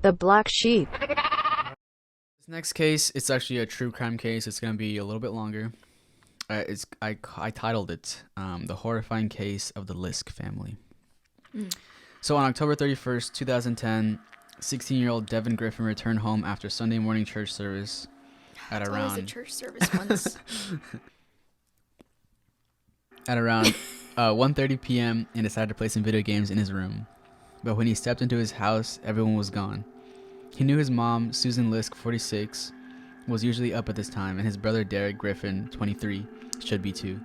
The Black Sheep. This next case, it's actually a true crime case. It's gonna be a little bit longer. I titled it "The Horrifying Case of the Lisk Family." So on October 31st, 2010, 16-year-old Devin Griffin returned home after Sunday morning church service at It's always the around church service ones. at around 1:30 p.m. and decided to play some video games in his room. But when he stepped into his house, everyone was gone. He knew his mom, Susan Lisk, 46, was usually up at this time, and his brother Derek Griffin, 23, should be too.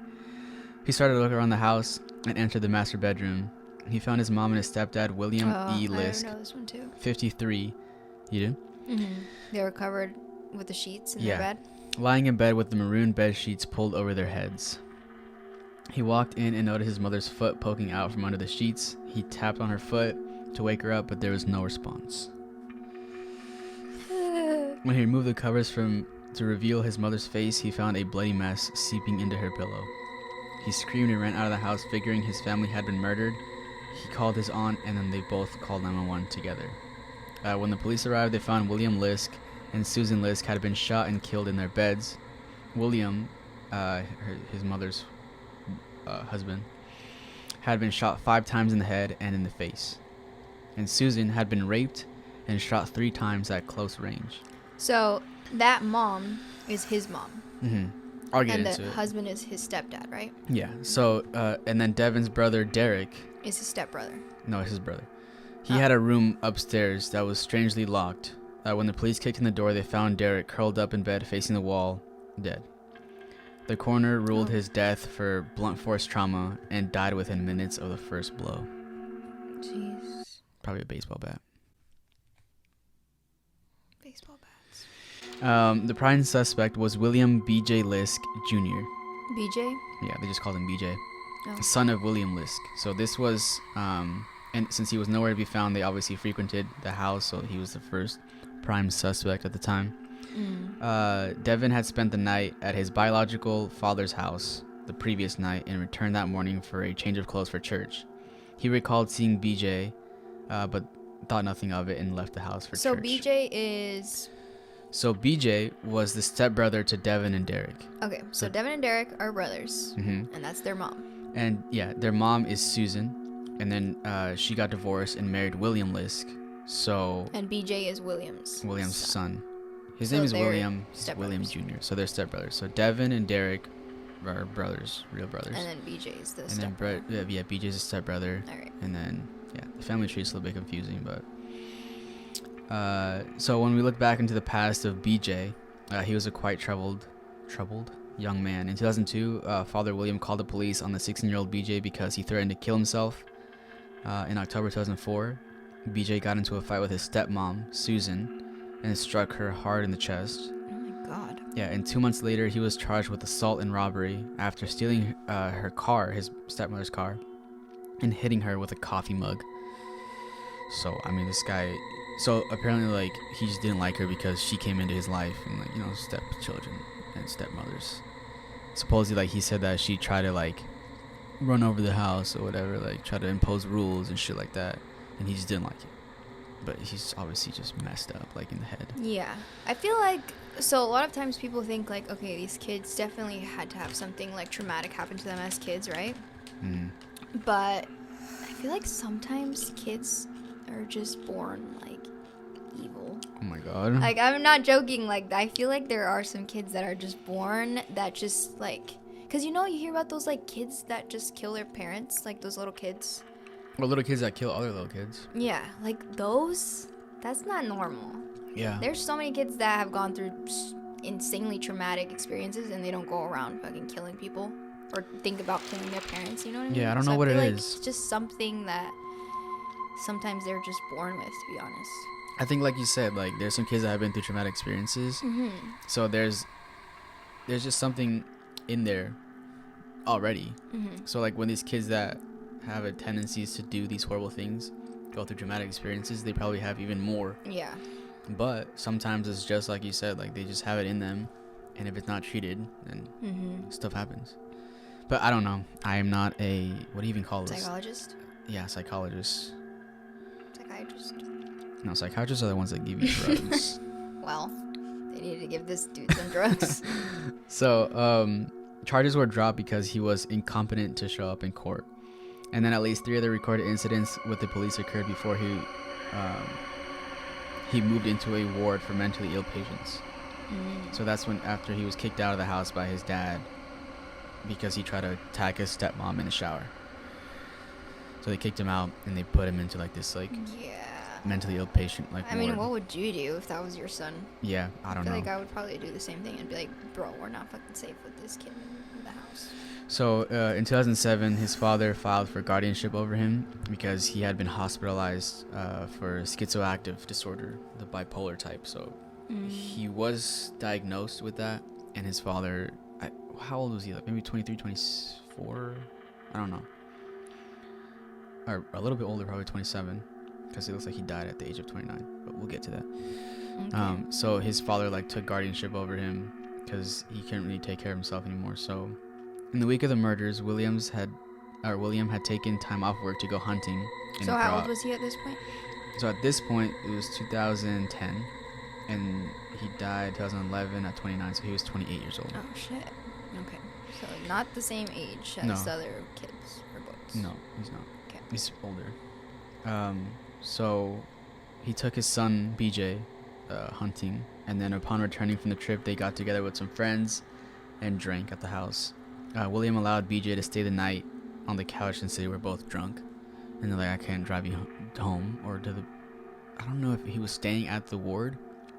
He started to look around the house and entered the master bedroom. He found his mom and his stepdad, William E. Lisk, I know this one too. 53. You do? Mm-hmm. They were covered with the sheets in Yeah. their bed. Lying in bed with the maroon bed sheets pulled over their heads. He walked in and noticed his mother's foot poking out from under the sheets. He tapped on her foot to wake her up, but there was no response. When he removed the covers to reveal his mother's face, he found a bloody mess seeping into her pillow. He screamed and ran out of the house, figuring his family had been murdered. He called his aunt, and then they both called 911 together. When the police arrived, they found William Lisk and Susan Lisk had been shot and killed in their beds. William, his mother's husband, had been shot 5 times in the head and in the face. And Susan had been raped and shot 3 times at close range. So that mom is his mom. I'll get And into the it. husband is his stepdad, right? Yeah. So, and then Devin's brother Derek, Is his stepbrother. no, his brother. He had a room upstairs that was strangely locked. When the police kicked in the door, they found Derek curled up in bed facing the wall, dead. The coroner ruled his death for blunt force trauma and died within minutes of the first blow. Jeez. Probably a baseball bat. Baseball bats. The prime suspect was William B.J. Lisk Jr. BJ? Yeah, they just called him B.J. Oh. Son of William Lisk. So this was, and since he was nowhere to be found, they obviously frequented the house, so he was the first prime suspect at the time. Devin had spent the night at his biological father's house the previous night and returned that morning for a change of clothes for church. He recalled seeing BJ, but thought nothing of it and left the house for So church. BJ is... So BJ was the stepbrother to Devin and Derek. Okay, so Devin and Derek are brothers. Mm-hmm. And that's their mom. And yeah, their mom is Susan, and then she got divorced and married William Lisk. So And BJ is William's son. His So name is they're William. He's William stepbrothers. Jr. So they're stepbrothers. So Devin and Derek are brothers, real brothers. And then BJ is the And then stepbrother. BJ's a stepbrother. Alright. And then the family tree is a little bit confusing, but so when we look back into the past of BJ, he was a quite troubled young man. In 2002, Father William called the police on the 16-year-old BJ because he threatened to kill himself. In October 2004, BJ got into a fight with his stepmom, Susan, and struck her hard in the chest. Oh my god. Yeah, and 2 months later, he was charged with assault and robbery after stealing her car, his stepmother's car, and hitting her with a coffee mug. So, I mean, this guy... So, apparently, like, he just didn't like her because she came into his life and, like, you know, stepchildren and stepmothers. Supposedly, like, he said that she tried to, like, run over the house or whatever, like, try to impose rules and shit like that, and he just didn't like it. But he's obviously just messed up, like, in the head. Yeah. I feel like... So a lot of times people think, like, okay, these kids definitely had to have something, like, traumatic happen to them as kids, right? Mm. But I feel like sometimes kids are just born, like, evil. Oh my god. Like, I'm not joking. Like, I feel like there are some kids that are just born that just, like... Because, you know, you hear about those, like, kids that just kill their parents. Like, those little kids. Or little kids that kill other little kids. Yeah. Like, those... That's not normal. Yeah. There's so many kids that have gone through insanely traumatic experiences and they don't go around fucking killing people or think about killing their parents, you know what I mean? Yeah, I don't So know what feel it like is. It's just something that sometimes they're just born with, to be honest. I think, like you said, like, there's some kids that have been through traumatic experiences. Mm-hmm. So there's just something in there already. Mm-hmm. So, like, when these kids that have a tendencies to do these horrible things go through traumatic experiences, they probably have even more. Yeah. But sometimes it's just like you said, like, they just have it in them, and if it's not treated, then Mm-hmm. stuff happens. But I don't know. I am not a, what do you even call this? Psychologist? Yeah, psychologist. Psychiatrist? No, psychiatrists are the ones that give you drugs. Well, they needed to give this dude some drugs. So, charges were dropped because he was incompetent to show up in court. And then at least 3 other recorded incidents with the police occurred before he moved into a ward for mentally ill patients. So that's when, after he was kicked out of the house by his dad because he tried to attack his stepmom in the shower. So they kicked him out and they put him into like this like mentally ill patient like I mean, ward. what would you do if that was your son? Yeah, I don't feel know. like I would probably do the same thing and be like, bro, we're not fucking safe with this kid in the house. So in 2007, his father filed for guardianship over him because he had been hospitalized for schizoaffective disorder, the bipolar type. So he was diagnosed with that, and his father, how old was he? Like maybe 23, 24? I don't know. Or a little bit older, probably 27, because it looks like he died at the age of 29. But we'll get to that. Okay. So his father like took guardianship over him because he couldn't really take care of himself anymore. So in the week of the murders, William had taken time off work to go hunting. So how old was he at this point? So at this point, it was 2010, and he died 2011 at 29, so he was 28 years old. Oh, shit. Okay. So not the same age as the other kids or boys. No, he's not. Okay. He's older. So he took his son, BJ, hunting, and then upon returning from the trip, they got together with some friends and drank at the house. William allowed BJ to stay the night on the couch and say they were both drunk. And they're like, I can't drive you home or to the... I don't know if he was staying at the ward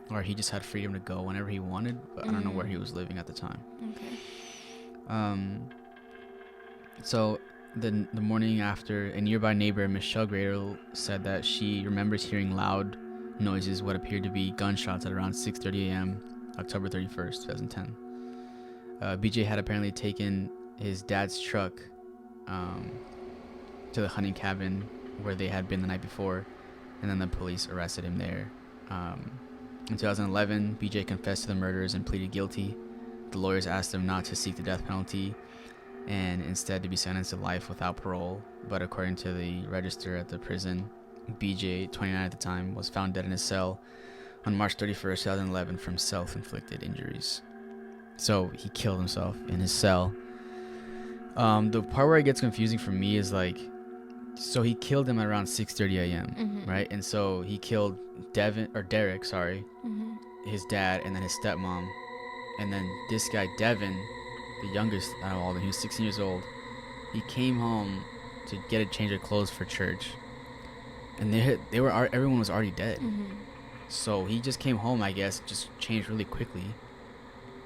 or he just had freedom to go whenever he wanted, but I don't know where he was living at the time. Okay. So the morning after, a nearby neighbor, Michelle Gradle, said that she remembers hearing loud noises, what appeared to be gunshots, at around 6:30 a.m. October 31st, 2010. BJ had apparently taken his dad's truck to the hunting cabin where they had been the night before, and then the police arrested him there. In 2011, BJ confessed to the murders and pleaded guilty. The lawyers asked him not to seek the death penalty and instead to be sentenced to life without parole, but according to the register at the prison, BJ, 29 at the time, was found dead in his cell on March 31st, 2011 from self-inflicted injuries. So he killed himself in his cell. The part where it gets confusing for me is like, so he killed him at around 6:30 a.m. Right? And so he killed Derek, his dad, and then his stepmom, and then this guy Devin, the youngest out of all of them, he was 16 years old. He came home to get a change of clothes for church, and everyone was already dead. So he just came home, I guess, just changed really quickly,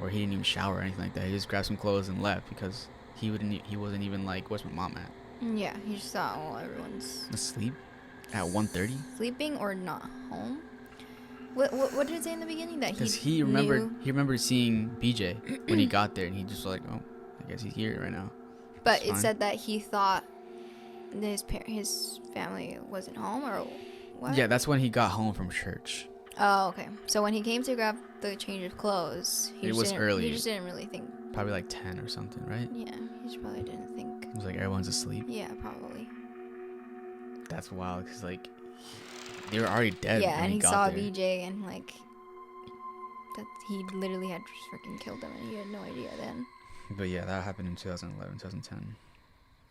or he didn't even shower or anything like that. He just grabbed some clothes and left because he wasn't even like, where's my mom at? Yeah, he just thought, well, everyone's asleep at 1:30. Sleeping or not home. What did it say in the beginning that he remembered seeing BJ when he got there, and he just was like, oh, I guess he's here right now. But it said that he thought his family wasn't home, or what? Yeah, that's when he got home from church. Oh, okay. So when he came to grab the change of clothes, it was early. He just didn't really think. Probably like 10 or something, right? Yeah, he just probably didn't think. It was like everyone's asleep. Yeah, probably. That's wild, because like they were already dead. Yeah, when and he got saw there. BJ and like that he literally had just freaking killed him, and he had no idea then. But yeah, that happened in 2011, 2010.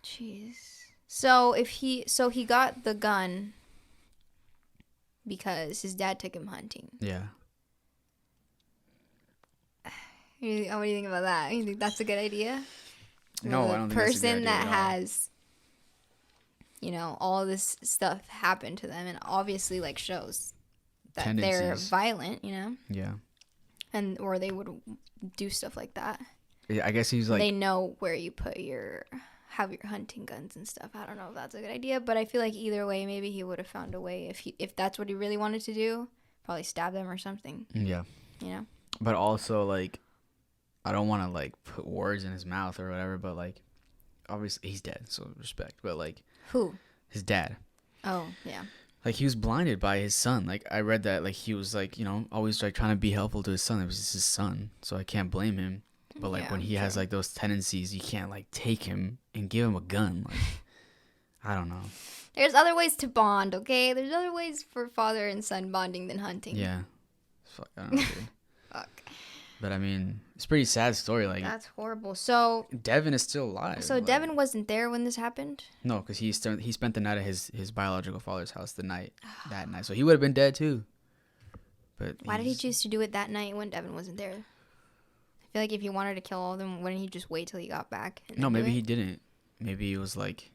Jeez. So he got the gun because his dad took him hunting. Yeah. What do you think about that? You think that's a good idea? No, I don't think that's a good idea person that at all. has, all this stuff happen to them, and obviously like shows that they're Tendencies. violent, Yeah. and or they would do stuff like that. Yeah, I guess he's like. They know where you have your hunting guns and stuff. I don't know if that's a good idea, but I feel like either way, maybe he would have found a way if that's what he really wanted to do. Probably stab them or something. Yeah. But also like, I don't want to like put words in his mouth or whatever, but like, obviously he's dead, so respect. But like, who? His dad. Oh yeah. Like he was blinded by his son. Like I read that like he was like always like trying to be helpful to his son. It was just his son, so I can't blame him. But like when he has like those tendencies, you can't like take him and give him a gun. Like I don't know. There's other ways to bond, okay? There's other ways for father and son bonding than hunting. Yeah. Fuck, I don't know, dude. Fuck. But I mean, it's a pretty sad story. Like, That's horrible. So Devin is still alive. So like, Devin wasn't there when this happened? No, because he spent the night at his biological father's house that night. So he would have been dead too. But why did he choose to do it that night when Devin wasn't there? I feel like if he wanted to kill all of them, wouldn't he just wait till he got back? No, maybe he didn't. Maybe it was like.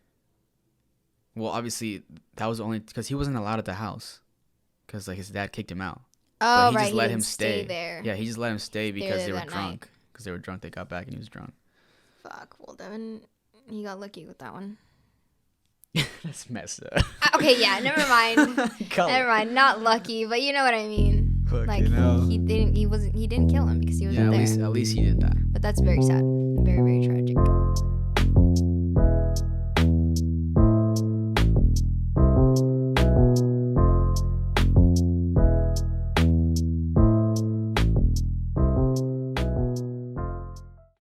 Well, obviously that was only because he wasn't allowed at the house, because like his dad kicked him out. Oh, but he right. just let he him didn't stay there. Yeah, he just let him stay because they were that drunk. night. Because they were drunk, they got back and he was drunk. Fuck. Well, Devin, he got lucky with that one. That's messed up. Okay, yeah. Never mind. Never mind. Not lucky, but you know what I mean. Like he didn't kill him because he wasn't there. At least he didn't die. But that's very sad. Very, very tragic.